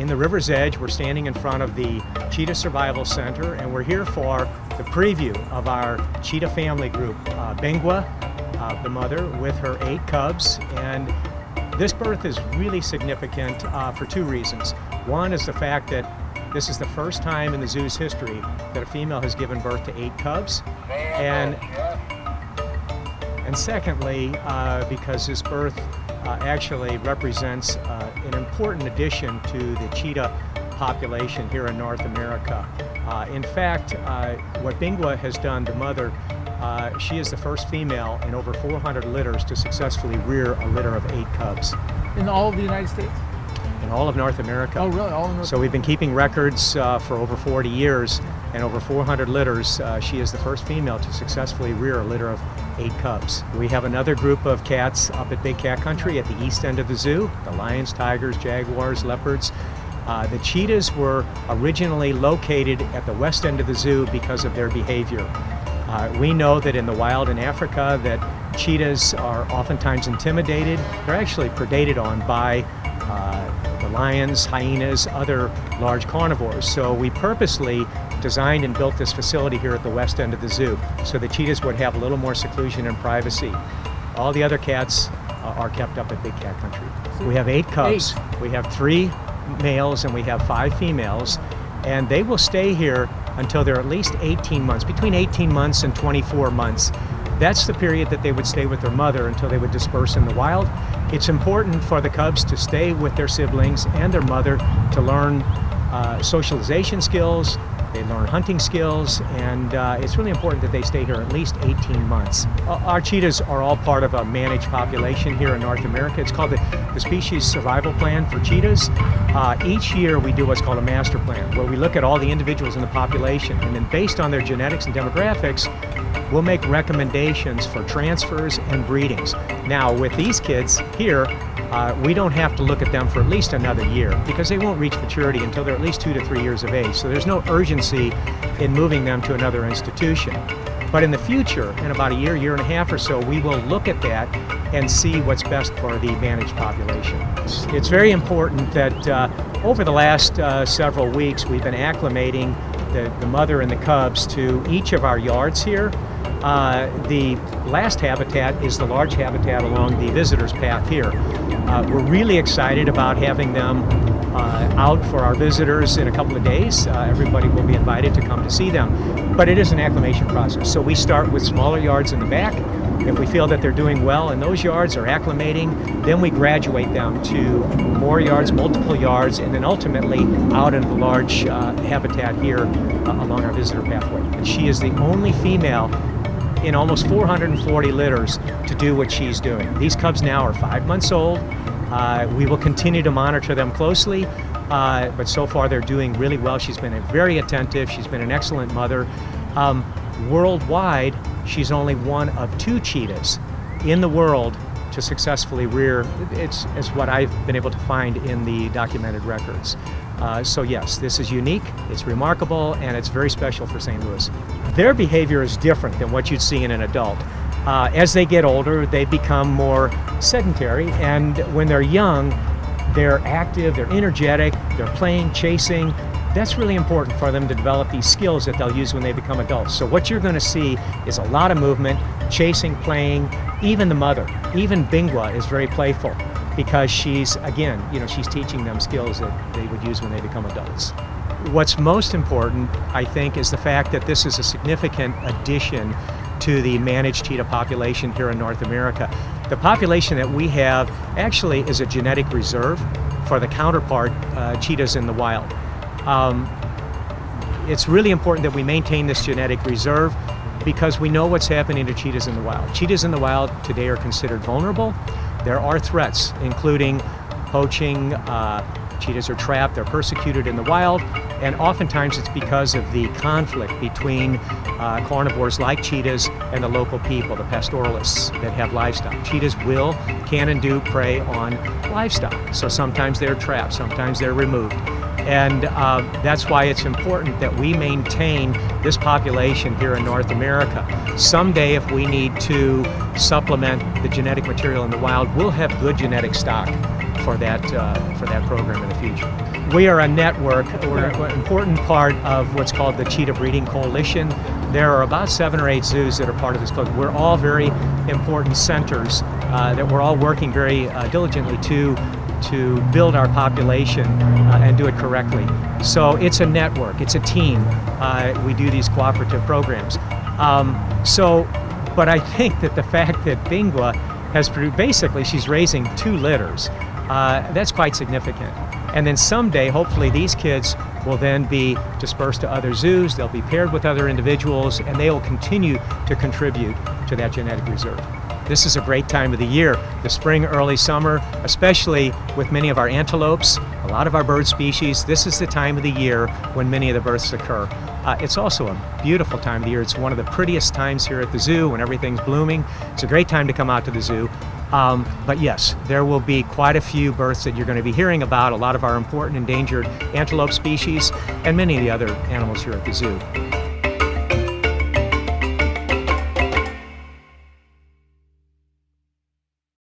the river's edge. We're standing in front of the Cheetah Survival Center, and we're here for the preview of our cheetah family group. Bingwa, the mother, with her 8 cubs, and this birth is really significant for 2 reasons. One is the fact that this is the first time in the zoo's history that a female has given birth to 8 cubs, and secondly, because this birth actually represents an important addition to the cheetah population here in North America. In fact, what Bingwa has done, the mother, she is the first female in over 400 litters to successfully rear a litter of 8 cubs. In all of the United States? In all of North America. Oh, really? All in North So we've been keeping records for over 40 years, and over 400 litters. She is the first female to successfully rear a litter of 8 cubs. We have another group of cats up at Big Cat Country at the east end of the zoo, the lions, tigers, jaguars, leopards. The cheetahs were originally located at the west end of the zoo because of their behavior. We know that in the wild in Africa that cheetahs are oftentimes intimidated. They're actually predated on by the lions, hyenas, other large carnivores. So we purposely designed and built this facility here at the west end of the zoo so the cheetahs would have a little more seclusion and privacy. All the other cats are kept up at Big Cat Country. We have 8 cubs. 8. We have 3 males and we have 5 females, and they will stay here until they're at least 18 months, between 18 months and 24 months. That's the period that they would stay with their mother until they would disperse in the wild. It's important for the cubs to stay with their siblings and their mother to learn socialization skills, they learn hunting skills, and it's really important that they stay here at least 18 months. Our cheetahs are all part of a managed population here in North America. It's called the Species Survival Plan for cheetahs. Each year we do what's called a master plan, where we look at all the individuals in the population, and then based on their genetics and demographics, we'll make recommendations for transfers and breedings. Now, with these kids here, we don't have to look at them for at least another year because they won't reach maturity until they're at least 2 to 3 years of age. So there's no urgency in moving them to another institution. But in the future, in about a year, year and a half or so, we will look at that and see what's best for the managed population. It's very important that over the last several weeks, we've been acclimating the mother and the cubs to each of our yards here. The last habitat is the large habitat along the visitor's path here. We're really excited about having them out for our visitors in a couple of days. Everybody will be invited to come to see them, but it is an acclimation process. So we start with smaller yards in the back. If we feel that they're doing well and those yards are acclimating, then we graduate them to more yards, multiple yards, and then ultimately out into the large habitat here along our visitor pathway. And she is the only female in almost 440 litters to do what she's doing. These cubs now are 5 months old. We will continue to monitor them closely, but so far they're doing really well. She's been very attentive. She's been an excellent mother. Worldwide, she's only one of 2 cheetahs in the world to successfully rear. It's what I've been able to find in the documented records. So yes, this is unique, it's remarkable, and it's very special for St. Louis. Their behavior is different than what you'd see in an adult. As they get older, they become more sedentary, and when they're young, they're active, they're energetic, they're playing, chasing. That's really important for them to develop these skills that they'll use when they become adults. So what you're going to see is a lot of movement, chasing, playing. Even the mother, even Bingwa, is very playful because she's, again, she's teaching them skills that they would use when they become adults. What's most important, I think, is the fact that this is a significant addition to the managed cheetah population here in North America. The population that we have actually is a genetic reserve for the counterpart cheetahs in the wild. It's really important that we maintain this genetic reserve because we know what's happening to cheetahs in the wild. Cheetahs in the wild today are considered vulnerable. There are threats, including poaching. Cheetahs are trapped, they're persecuted in the wild, and oftentimes it's because of the conflict between carnivores like cheetahs and the local people, the pastoralists that have livestock. Cheetahs can and do prey on livestock, so sometimes they're trapped, sometimes they're removed. And that's why it's important that we maintain this population here in North America. Someday, if we need to supplement the genetic material in the wild, we'll have good genetic stock for that program in the future. We are a network. We're an important part of what's called the Cheetah Breeding Coalition. There are about 7 or 8 zoos that are part of this club. We're all very important centers that we're all working very diligently to build our population and do it correctly. So it's a network, it's a team. We do these cooperative programs. But I think that the fact that Bingwa has produced, basically she's raising 2 litters, that's quite significant. And then someday, hopefully, these kids will then be dispersed to other zoos, they'll be paired with other individuals, and they will continue to contribute to that genetic reserve. This is a great time of the year, the spring, early summer, especially with many of our antelopes, a lot of our bird species. This is the time of the year when many of the births occur. It's also a beautiful time of the year. It's one of the prettiest times here at the zoo when everything's blooming. It's a great time to come out to the zoo. But yes, there will be quite a few births that you're going to be hearing about, a lot of our important endangered antelope species and many of the other animals here at the zoo.